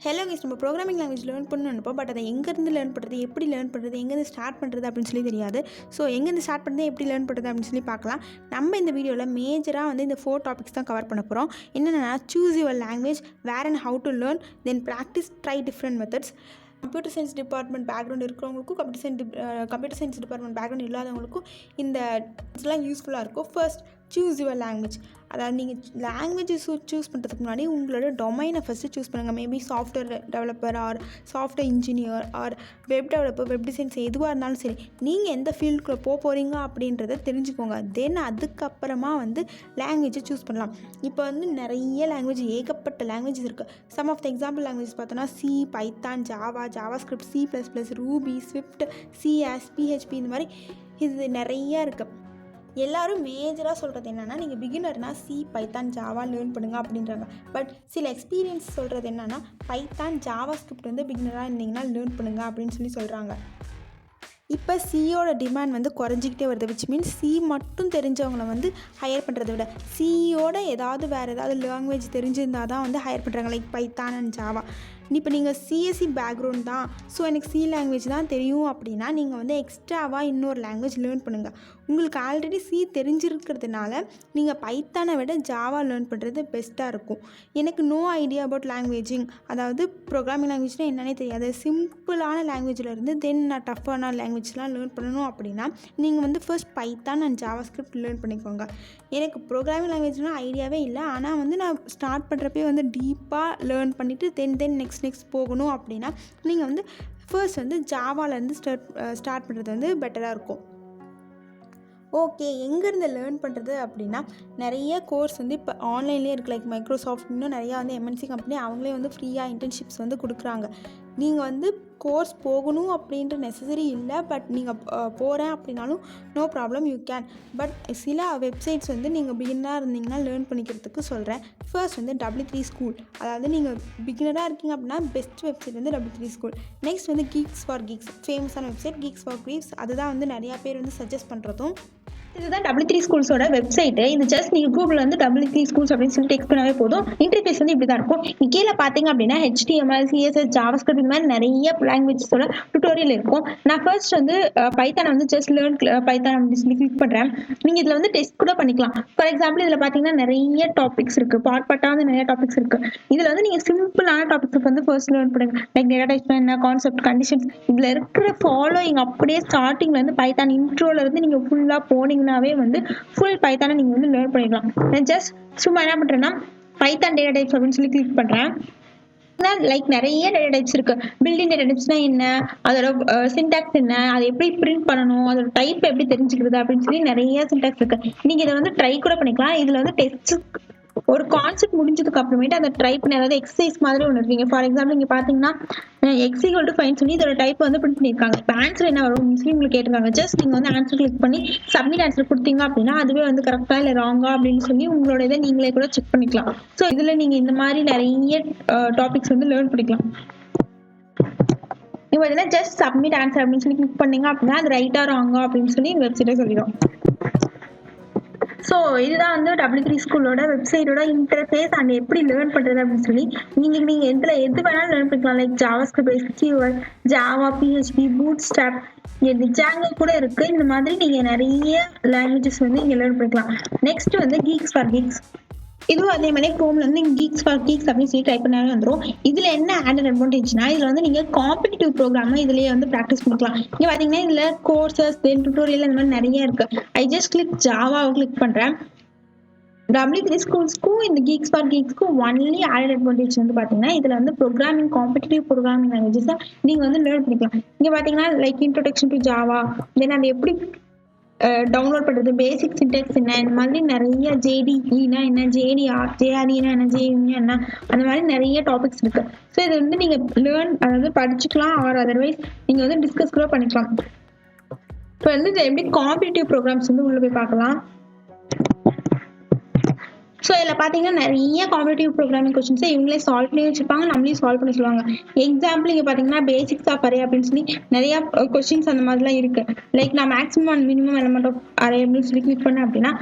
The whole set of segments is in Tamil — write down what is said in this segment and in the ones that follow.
ஹலோ கைஸ், நம்ம ப்ரோக்ராமிங் லாங்குவேஜ் லேர்ன் பண்ணணும்னு நினைப்போம். பட் அதை எங்கேருந்து லேர்ன் பண்ணுறது, எப்படி லேர்ன் பண்ணுறது, எங்கேருந்து ஸ்டார்ட் பண்ணுறது அப்படின்னு சொல்லி தெரியாது. ஸோ எங்கேருந்து ஸ்டார்ட் பண்ணுறது, எப்படி லேர்ன் பண்ணுறது அப்படின்னு சொல்லி பார்க்கலாம். நம்ம இந்த வீடியோவில் மேஜராக வந்து இந்த 4 டாபிக்ஸ் தான் கவர் பண்ண போகிறோம். என்னென்னா, choose your language, where and how to learn, then practice, try different methods. Computer science department background இருக்கிறவங்களுக்கும் கம்ப்யூட்டர் சயின்ஸ் டிபார்ட்மெண்ட் பேக்ரவுண்ட் இல்லாதவங்களுக்கும் இந்த இதெல்லாம் யூஸ்ஃபுல்லாக இருக்கும். First, choose your language. அதாவது நீங்கள் லாங்குவேஜ் சூஸ் பண்ணுறதுக்கு முன்னாடி உங்களோட டொமைனை ஃபஸ்ட்டு சூஸ் பண்ணுங்கள். Maybe software developer or software engineer or web developer, web designs எதுவாக இருந்தாலும் சரி, நீங்கள் எந்த ஃபீல்டுக்குள்ளே போகிறீங்க அப்படின்றத தெரிஞ்சுக்கோங்க. தென் அதுக்கப்புறமா வந்து லாங்குவேஜை சூஸ் பண்ணலாம். இப்போ வந்து நிறைய லாங்குவேஜ், ஏகப்பட்ட லாங்குவேஜஸ் இருக்குது. Some of the example language பார்த்தோன்னா C, Python, JavaScript, C++, Ruby, Swift, CS, PHP, இந்த மாதிரி இது நிறையா இருக்குது. எல்லோரும் மேஜராக சொல்கிறது என்னென்னா, நீங்கள் பிகினர்னா சி, பைத்தான், ஜாவா லேர்ன் பண்ணுங்கள் அப்படின்றாங்க. பட் சில எக்ஸ்பீரியன்ஸ் சொல்கிறது என்னென்னா, பைத்தான், ஜாவா ஸ்கிரிப்ட் வந்து பிகினராக இருந்தீங்கன்னா லேர்ன் பண்ணுங்கள் அப்படின்னு சொல்லி சொல்கிறாங்க. இப்போ சியோட டிமாண்ட் வந்து குறைஞ்சிக்கிட்டே வருது. விச் மீன்ஸ் சி மட்டும் தெரிஞ்சவங்களை வந்து ஹையர் பண்ணுறதை விட சியோட வேறு ஏதாவது லாங்குவேஜ் தெரிஞ்சிருந்தால் தான் வந்து ஹையர் பண்ணுறாங்க. Like Python and Java. இப்போ நீங்கள் சிஎஸ்சி பேக்ரவுண்ட் தான், ஸோ எனக்கு சி லாங்குவேஜ் தான் தெரியும் அப்படின்னா நீங்கள் வந்து எக்ஸ்ட்ராவாக இன்னொரு லாங்குவேஜ் லேர்ன் பண்ணுங்கள். உங்களுக்கு ஆல்ரெடி சி தெரிஞ்சிருக்கிறதுனால நீங்கள் பைத்தானை விட ஜாவா லேர்ன் பண்ணுறது பெஸ்ட்டாக இருக்கும். எனக்கு நோ ஐடியா அபவுட் லாங்குவேஜிங், அதாவது ப்ரோக்ராமிங் லாங்குவேஜ்னால் என்னன்னே தெரியாது. சிம்பிளான லாங்குவேஜில் இருந்து தென் நான் டஃப்பான லாங்குவேஜ்லாம் லேர்ன் பண்ணணும் அப்படின்னா நீங்கள் வந்து first Python and Java script learn பண்ணிக்கோங்க. எனக்கு ப்ரோக்ராமிங் லாங்குவேஜ்னால் ஐடியாவே இல்லை. ஆனால் வந்து நான் ஸ்டார்ட் பண்ணுறப்பே வந்து டீப்பாக லேர்ன் பண்ணிவிட்டு தென் நெக்ஸ்ட் போகணும் அப்படின்னா நீங்கள் வந்து ஃபர்ஸ்ட் வந்து ஜாவாலேருந்து ஸ்டார்ட் பண்ணுறது வந்து பெட்டராக இருக்கும். ஓகே, எங்கேருந்து லேர்ன் பண்ணுறது அப்படின்னா நிறைய கோர்ஸ் வந்து இப்போ ஆன்லைன்லேயே இருக்குது. லைக் மைக்ரோசாஃப்ட், இன்னும் நிறையா வந்து MNC கம்பெனி அவங்களே வந்து ஃப்ரீயாக இன்டர்ன்ஷிப்ஸ் வந்து கொடுக்குறாங்க. நீங்கள் வந்து கோர்ஸ் போகணும் அப்படின்ற நெசசரி இல்லை. பட் நீங்கள் போகிறேன் அப்படின்னாலும் no problem, you can. But சில வெப்சைட்ஸ் வந்து நீங்கள் பிகினராக இருந்தீங்கன்னா லேர்ன் பண்ணிக்கிறதுக்கு சொல்கிறேன். ஃபர்ஸ்ட் வந்து W3 ஸ்கூல். அதாவது நீங்கள் பிகினராக இருக்கீங்க அப்படின்னா பெஸ்ட் வெப்சைட் வந்து W3 ஸ்கூல். நெக்ஸ்ட் வந்து GeeksforGeeks, ஃபேமஸான வெப்சைட் GeeksforGeeks. அதுதான் வந்து நிறையா பேர் வந்து சஜஸ்ட் பண்ணுறதும். இதுதான் W3 ஸ்கூல்ஸோட வெப்சைட்டு. இது ஜஸ்ட் நீங்கள் கூகுளில் வந்து W3 ஸ்கூல்ஸ் அப்படின்னு சொல்லி டெக்ஸ்ட் பண்ணாவே போதும். இன்டர்ஃபேஸ் வந்து இப்படி தான் இருக்கும். கீழே பார்த்தீங்க அப்படின்னா HTML, CSS, JavaScript இந்த மாதிரி நிறைய லாங்குவேஜஸோட டுட்டோரியல் இருக்கும். நான் ஃபர்ஸ்ட் வந்து பைத்தானை வந்து ஜஸ்ட் லேர்ன் பைத்தான் அப்படின்னு சொல்லி கிளிக் பண்ணுறேன். நீங்கள் இதில் வந்து டெஸ்ட் கூட பண்ணிக்கலாம். ஃபார் எக்ஸாம்பிள் இதில் பார்த்தீங்கன்னா நிறைய டாபிக்ஸ் இருக்குது. பார்ட்டாக வந்து நிறைய டாபிக்ஸ் இருக்குது. இதில் வந்து நீங்கள் சிம்பிளான டாபிக்ஸ் வந்து ஃபர்ஸ்ட் லேர்ன் பண்ணுங்க. லைக் டேட்டா டைப்ஸ் என்ன, கான்செப்ட், கண்டிஷன்ஸ், இதில் இருக்கிற ஃபாலோயிங் அப்படியே ஸ்டார்டிங்ல இருந்து பைத்தான் இன்ட்ரோல இருந்து நீங்கள் ஃபுல்லாக போனீங்கன்னாவே வந்து ஃபுல் பைத்தானை நீங்கள் வந்து லேர்ன் பண்ணிடலாம். நான் ஜஸ்ட் சும்மா என்ன பண்ணுறேன்னா பைத்தான் டேட்டா டைப்ஸ் அப்படின்னு சொல்லி கிளிக் பண்ணுறேன். லைக் நிறைய டேட்டா டைப்ஸ் இருக்கு. பில்டிங் டேட்டா டைப்ஸ்னா என்ன, அதோட சின்டாக்ஸ் என்ன, அதை எப்படி பிரிண்ட் பண்ணணும், அதோட டைப் எப்படி தெரிஞ்சுக்கிறது அப்படின்னு சொல்லி நிறைய சின்டாக்ஸ் இருக்கு. நீங்க இதை வந்து ட்ரை கூட பண்ணிக்கலாம். இதுல வந்து டெஸ்ட் ஒரு கான்செப்ட் முடிஞ்சதுக்கு அப்புறமேட்டு அந்த டைப் பண்ணி, அதாவது எக்ஸசைஸ் மாதிரி ஒன்று இருக்கீங்க. ஃபார் எக்ஸாம்பிள் இங்கே பார்த்தீங்கன்னா x ஃபைன் சொல்லி இதோட டைப் வந்து பிரிண்ட் பண்ணியிருக்காங்க. இப்போ ஆன்சர் என்ன வரும் சொல்லி உங்களுக்கு கேட்டிருக்காங்க. ஜஸ்ட் நீங்கள் வந்து ஆன்சர் கிளிக் பண்ணி சப்மிட் ஆன்சர் கொடுத்தீங்க அப்படின்னா அதுவே வந்து கரெக்டாக இல்லை ராங்கா அப்படின்னு சொல்லி உங்களோட இதை நீங்களே கூட செக் பண்ணிக்கலாம். ஸோ இதில் நீங்கள் இந்த மாதிரி நிறைய டாபிக்ஸ் வந்து லேர்ன் பண்ணிக்கலாம். இப்போ இதில் ஜஸ்ட் சப்மிட் ஆன்சர் அப்படின்னு சொல்லி கிளிக் பண்ணீங்க அப்படின்னா அது ரைட்டா ராங்கா அப்படின்னு சொல்லி வெப்சைட்டே சொல்லிடும். ஸோ இதுதான் வந்து W3 ஸ்கூலோட வெப்சைட்டோட இன்டர்ஃபேஸ் அண்ட் எப்படி லேர்ன் பண்ணுறது அப்படின்னு சொல்லி நீங்கள் எது வேணாலும் லேர்ன் பண்ணிக்கலாம். Like JavaScript, SQL, Java, PHP, bootstrap, Django கூட இருக்கு. இந்த மாதிரி நீங்கள் நிறைய லாங்குவேஜஸ் வந்து இங்கே லேர்ன் பண்ணிக்கலாம். நெக்ஸ்ட் வந்து GeeksforGeeks. இதுவும் அதே மாதிரி குரோம்ல வந்து GeeksforGeeks அப்படின்னு சொல்லி டைப் பண்ணாலே வந்துடும். இதுல என்ன ஆடட் அட்வான்டேஜ்னா இதுல வந்து நீங்க காம்படிட்டிவ் ப்ரோக்ராம் இதுலயே வந்து ப்ராக்டிஸ் பண்ணிக்கலாம். இங்க பாத்தீங்கன்னா இதுல கோர்சஸ், தென் டுட்டோரியல் இந்த மாதிரி நிறைய இருக்கு. ஐ ஜஸ்ட் கிளிக் ஜாவாவை கிளிக் பண்றேன். W3 ஸ்கூல்ஸ்க்கும் இந்த GeeksforGeeksக்கும் ஒன்லி ஆடட் அட்வான்டேஜ் வந்து பாத்தீங்கன்னா இதுல வந்து ப்ரோக்ராமிங், காம்படிட்டிவ் ப்ரோக்ராமிங் லாங்குவேஜஸ் நீங்க வந்து லேர்ன் பண்ணிக்கலாம். இங்க பாத்தீங்கன்னா லைக் இன்ட்ரோடக்ஷன் டு ஜாவா, தென் அது எப்படி டவுன்லோட் பண்ணுறது, பேசிக் சின்டெக்ஸ் என்ன, இந்த மாதிரி நிறைய JDEனா என்ன, JREனா என்ன, JUனா என்ன, அந்த மாதிரி நிறைய டாபிக்ஸ் இருக்கு. ஸோ இது வந்து நீங்கள் அதாவது படிச்சுக்கலாம். ஆர் அதர்வைஸ் நீங்கள் வந்து டிஸ்கஸ் கூட பண்ணிக்கலாம். இப்போ வந்து எப்படி காம்படிட்டிவ் ப்ரோக்ராம்ஸ் வந்து உள்ள போய் பார்க்கலாம். ஸோ இதில் பார்த்தீங்கன்னா நிறைய காம்படிட்டிவ் ப்ரோக்ராமிங் கொஸ்டின்ஸை இவங்களே சால்வ் பண்ணி வச்சிருப்பாங்க, நம்மளையும் சால்வ் பண்ணி சொல்லுவாங்க. எக்ஸாம்பிள் இங்கே பார்த்தீங்கன்னா பேசிக்ஸ் ஆஃப் அரே அப்படின்னு சொல்லி நிறைய கொஸ்டின்ஸ் அந்த மாதிரிலாம் இருக்கு. லைக் நான் maximum and minimum element of array அப்படின்னு சொல்லி கிளிக் பண்ணேன் அப்படின்னா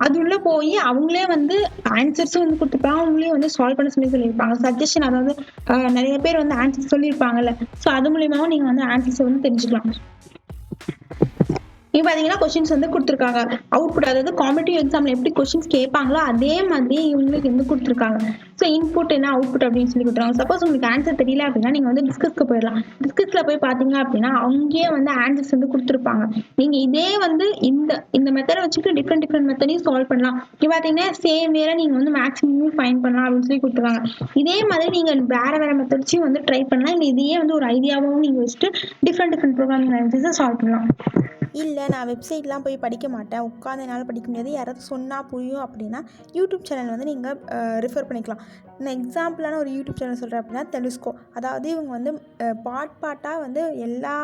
அது உள்ள போய் அவங்களே வந்து ஆன்சர்ஸும் வந்து கொடுத்துருப்பாங்க, அவங்களே வந்து சால்வ் பண்ண சொல்லியிருப்பாங்க. சஜஷன், அதாவது நிறைய பேர் வந்து ஆன்சர் சொல்லியிருப்பாங்கல்ல, ஸோ அது மூலியமாவும் நீங்க வந்து ஆன்சர்ஸ் வந்து தெரிஞ்சுக்கலாம். இங்க பாத்தீங்கன்னா கொஸ்டின்ஸ் வந்து கொடுத்துருக்காங்க. அவுட்புட், அதாவது காம்படிட்டிவ் எக்ஸாம்ல எப்படி கொஸ்டின்ஸ் கேட்பாங்களோ அதே மாதிரி இவங்களுக்கு வந்து கொடுத்துருக்காங்க. ஸோ இன்புட் என்ன அவுட்புட் அப்படின்னு சொல்லி கொடுத்துருக்காங்க. சப்போஸ் உங்களுக்கு ஆன்சர் தெரியல அப்படின்னா நீங்க வந்து டிஸ்கஸ்க்கு போயிடலாம். டிஸ்கஸ்ல போய் பாத்தீங்க அப்படின்னா அங்கேயே வந்து ஆன்சர்ஸ் வந்து கொடுத்துருப்பாங்க. நீங்க இதே வந்து இந்த மெத்தடை வச்சுட்டு டிஃப்ரெண்ட் மெத்தடையும் சால்வ் பண்ணலாம். இங்க பாத்தீங்கன்னா சேம் வேற நீங்க வந்து மேக்ஸிமம் ஃபைன் பண்ணலாம் அப்படின்னு சொல்லி கொடுத்துருக்காங்க. இதே மாதிரி நீங்க வேற மெத்தட்ஸையும் வந்து ட்ரை பண்ணலாம். இல்லை இதையே வந்து ஒரு ஐடியாவும் நீங்க வச்சுட்டு டிஃப்ரெண்ட் ப்ரோக்ராமிங் லாங்குவேஜஸை சால்வ் பண்ணலாம். இல்லை நான் வெப்சைட்லாம் போய் படிக்க மாட்டேன், உட்காந்து என்னால் படிக்க முடியாது, யாராவது சொன்னால் புரியும் அப்படின்னா யூடியூப் சேனல் வந்து நீங்கள் ரெஃபர் பண்ணிக்கலாம். நான் எக்ஸாம்பிளான ஒரு யூடியூப் சேனல் சொல்கிறேன் அப்படின்னா தெலுஸ்கோ. அதாவது இவங்க வந்து பாட்டாக வந்து எல்லா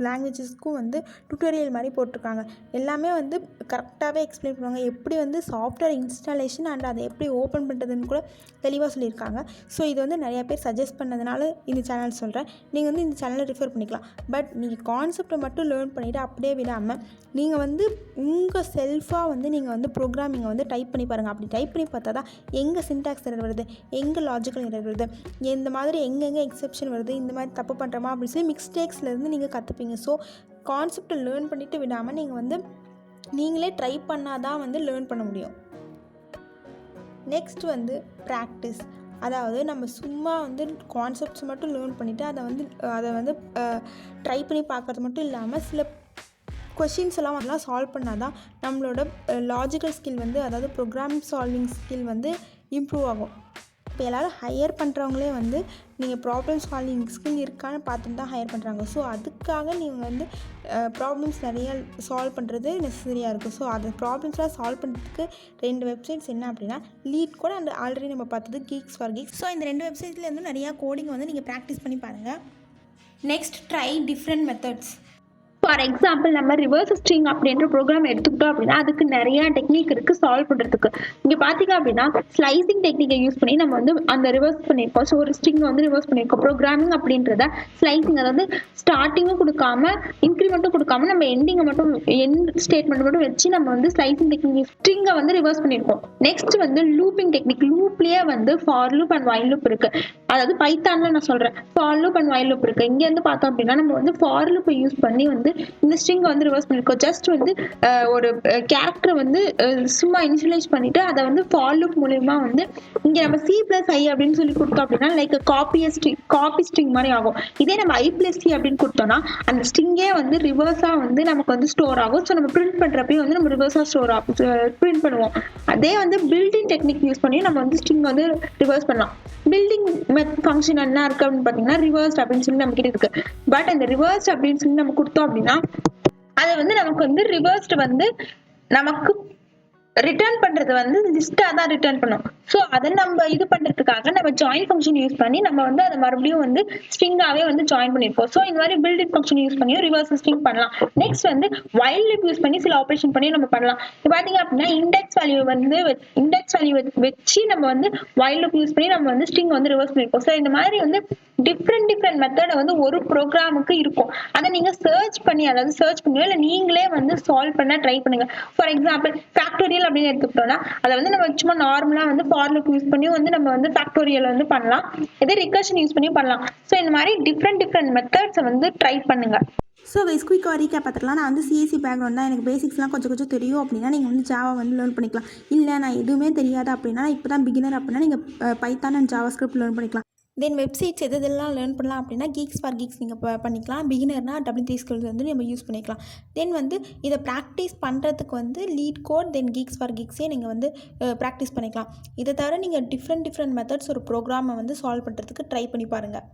லாங்குவேஜஸ்க்கும் வந்து டுட்டோரியல் மாதிரி போட்டிருக்காங்க. எல்லாமே வந்து கரெக்டாகவே எக்ஸ்பிளைன் பண்ணுவாங்க. எப்படி வந்து சாஃப்ட்வேர் இன்ஸ்டாலேஷன் அண்ட் அதை எப்படி ஓப்பன் பண்ணுறதுன்னு கூட தெளிவாக சொல்லியிருக்காங்க. ஸோ இது வந்து நிறையா பேர் சஜஸ்ட் பண்ணதுனால இந்த சேனல் சொல்கிறேன். நீங்கள் வந்து இந்த சேனலை ரெஃபர் பண்ணிக்கலாம். பட் நீங்கள் கான்செப்டை மட்டும் லேர்ன் பண்ணிவிட்டு அப்படியே விடாமல் நீங்கள் வந்து உங்கள் செல்ஃபாக வந்து நீங்கள் வந்து ப்ரோக்ராமிங்கை வந்து டைப் பண்ணி பாருங்கள். அப்படி டைப் பண்ணி பார்த்தா தான் எங்கே சின்டாக்ஸ் எரர் வருது, எங்கே லாஜிக்கல் எரர் வருது, இந்த மாதிரி எங்கெங்கே எக்ஸெப்ஷன் வருது, இந்த மாதிரி தப்பு பண்ணுறோமா அப்படின்னு சொல்லி மிஸ்டேக்ஸ்லேருந்து நீங்கள் கற்றுப்பீங்க. ஸோ கான்செப்டை லேர்ன் பண்ணிவிட்டு விடாமல் நீங்கள் வந்து நீங்களே ட்ரை பண்ணால் தான் வந்து லேர்ன் பண்ண முடியும். நெக்ஸ்ட் வந்து ப்ராக்டிஸ். அதாவது நம்ம சும்மா வந்து கான்செப்ட்ஸ் மட்டும் லேர்ன் பண்ணிவிட்டு அதை வந்து ட்ரை பண்ணி பார்க்குறது மட்டும் இல்லாமல் சில கொஷின்ஸ் எல்லாம் அதெல்லாம் சால்வ் பண்ணால் தான் நம்மளோட லாஜிக்கல் ஸ்கில் வந்து, அதாவது ப்ரோக்ராமிங் சால்விங் ஸ்கில் வந்து இம்ப்ரூவ் ஆகும். இப்போ எல்லோரும் ஹையர் பண்ணுறவங்களே வந்து நீங்கள் ப்ராப்ளம் சால்விங் ஸ்கில் இருக்கான்னு பார்த்துட்டு தான் ஹையர் பண்ணுறாங்க. ஸோ அதுக்காக நீங்கள் வந்து ப்ராப்ளம்ஸ் நிறையா சால்வ் பண்ணுறது நெசசரியாக இருக்குது. ஸோ அந்த ப்ராப்ளம்ஸ்லாம் சால்வ் பண்ணுறதுக்கு 2 வெப்சைட்ஸ் என்ன அப்படின்னா LeetCode அண்ட் ஆல்ரெடி நம்ம பார்த்தது GeeksforGeeks. ஸோ இந்த 2 வெப்சைட்லேருந்து நிறையா கோடிங் வந்து நீங்கள் ப்ராக்டிஸ் பண்ணி பாருங்கள். Next, try different methods. For example நம்ம ரிவர்ஸ் ஸ்ட்ரிங் அப்படின்ற ப்ரோக்ராம் எடுத்துக்கிட்டோம் அப்படின்னா அதுக்கு நிறைய டெக்னிக் இருக்கு சால்வ் பண்றதுக்கு. இங்க பாத்தீங்க அப்படின்னா ஸ்லைசிங் டெக்னிக்கை யூஸ் பண்ணி நம்ம வந்து அந்த ரிவர்ஸ் பண்ணியிருக்கோம். ஸோ ஒரு ஸ்ட்ரிங் வந்து ரிவர்ஸ் பண்ணியிருக்கோம். ப்ரோக்ராமிங் அப்படின்றத ஸ்லைசிங், அதாவது ஸ்டார்டிங்கும் கொடுக்காம இன்க்ரிமெண்ட்டும் கொடுக்காம நம்ம எண்டிங்கை மட்டும் எண்ட் ஸ்டேட்மெண்ட் மட்டும் வச்சு நம்ம வந்து ஸ்லைசிங் டெக்னிக் ஸ்ட்ரிங்கை வந்து ரிவர்ஸ் பண்ணியிருக்கோம். நெக்ஸ்ட் வந்து லூப்பிங் டெக்னிக். லூப்லயே வந்து for loop and while loop இருக்கு. அதாவது பைத்தான்ல நான் சொல்றேன், for loop and while loop இருக்கு. இங்க வந்து பார்த்தோம் அப்படின்னா நம்ம வந்து ஃபார் லூப்பை யூஸ் பண்ணி வந்து இந்த ஸ்ட்ரிங் வந்து ரிவர்ஸ் பண்ணிருக்கோம். ஜஸ்ட் வந்து ஒரு கேரக்டர் வந்து சும்மா இனிஷியலைஸ் பண்ணிட்டு அதை வந்து ஃபார் லூப் மூலமா வந்து இங்க நம்ம C+i அப்படின்னு சொல்லி கொடுத்தோம் அப்படின்னா லைக் காப்பி ஸ்ட்ரிங் மாதிரி ஆகும். இதே நம்ம I+C அப்படின்னு கொடுத்தோம்னா அந்த ஸ்ட்ரிங்கே வந்து ரிவர்ஸா வந்து நமக்கு வந்து ஸ்டோர் ஆகும். ஸோ நம்ம பிரிண்ட் பண்றப்பயும் வந்து நம்ம ரிவர்ஸா ஸ்டோர் ஆகும், பிரிண்ட் பண்ணுவோம். அதே வந்து பில்டிங் டெக்னிக் யூஸ் பண்ணி நம்ம வந்து ஸ்ட்ரிங் வந்து ரிவர்ஸ் பண்ணலாம். பில்டிங் ஃபங்க்ஷன் என்ன இருக்கு அப்படின்னு பாத்தீங்கன்னா ரிவர்ஸ் அப்படின்னு சொல்லி நம்ம கிட்ட இருக்கு. பட் அந்த ரிவர்ஸ் அப்படின்னு சொல்லி நம்ம கொடுத்தோம் அப்படின்னா அது வந்து நமக்கு வந்து ரிவர்ஸ்ட் வந்து நமக்கு ரிட்டர்ன் பண்றது வந்து லிஸ்டா தான் ரிட்டர்ன் பண்ணும். ஸோ அதை நம்ம இது பண்றதுக்காக நம்ம ஜாயின் ஃபங்க்ஷன் யூஸ் பண்ணி நம்ம வந்து அதை மறுபடியும் வந்து ஸ்ட்ரிங்காவே வந்து ஜாயின் பண்ணிருப்போம். ஸோ இந்த மாதிரி பில்டிங் ஃபங்க்ஷன் யூஸ் பண்ணி ரிவர்ஸ் ஸ்ட்ரிங் பண்ணலாம். நெக்ஸ்ட் வந்து வைல் லூப் யூஸ் பண்ணி சில ஆபரேஷன் பண்ணி நம்ம பண்ணலாம். இப்போ பாத்தீங்க அப்படின்னா இண்டெக்ஸ் வேல்யூ வச்சு நம்ம வந்து வைல் லூப் யூஸ் பண்ணி நம்ம வந்து ஸ்ட்ரிங் வந்து ரிவர்ஸ் பண்ணிருப்போம். ஸோ இந்த மாதிரி வந்து டிஃப்ரெண்ட் மெத்தட் வந்து ஒரு ப்ரோக்ராமுக்கு இருக்கும். அதை நீங்க சர்ச் பண்ணி, அதாவது சர்ச் பண்ணுங்க, இல்லை நீங்களே வந்து சால்வ் பண்ண ட்ரை பண்ணுங்க. ஃபார் எக்ஸாம்பிள் ஃபேக்டோரியல் அப்படின்னு எடுத்துக்கிட்டோம்னா அதை வந்து நம்ம சும்மா நார்மலா வந்து ஃபார் லூப் யூஸ் பண்ணி வந்து நம்ம வந்து ஃபேக்டோரியல் வந்து பண்ணலாம். இதே ரிகர்ஷன் யூஸ் பண்ணி பண்ணலாம். ஸோ இந்த மாதிரி டிஃப்ரெண்ட் மெத்தட்ஸை வந்து ட்ரை பண்ணுங்க. ஸோ கைஸ், குயிக்காக ரீகேப் பார்த்துக்கலாம். நான் வந்து சிஎஸ்சி பேக்ரவுண்ட் தான், எனக்கு பேசிக்ஸ்லாம் கொஞ்சம் தெரியும் அப்படின்னா நீங்கள் வந்து ஜாவா வந்து லேர்ன் பண்ணிக்கலாம். இல்லை நான் எதுவுமே தெரியாது அப்படின்னா, இப்போ தான் பிகினர் அப்படின்னா நீங்கள் Python and Java script learn பண்ணிக்கலாம். தென் வெப்சைட்ஸ் எதெல்லாம் லேர்ன் பண்ணலாம் அப்படின்னா GeeksforGeeks நீங்கள் பண்ணிக்கலாம். பிகினர்னா WT ஸ்கில்ஸ் வந்து நம்ம யூஸ் பண்ணிக்கலாம். தென் வந்து இதை ப்ராக்டிஸ் பண்ணுறதுக்கு வந்து LeetCode தென் GeeksforGeeksே நீங்கள் வந்து ப்ராக்டிஸ் பண்ணிக்கலாம். இதை தவிர நீங்கள் டிஃப்ரெண்ட் மெத்தட்ஸ் ஒரு ப்ரோக்ராமை வந்து சால்வ் பண்ணுறதுக்கு ட்ரை பண்ணி பாருங்கள்.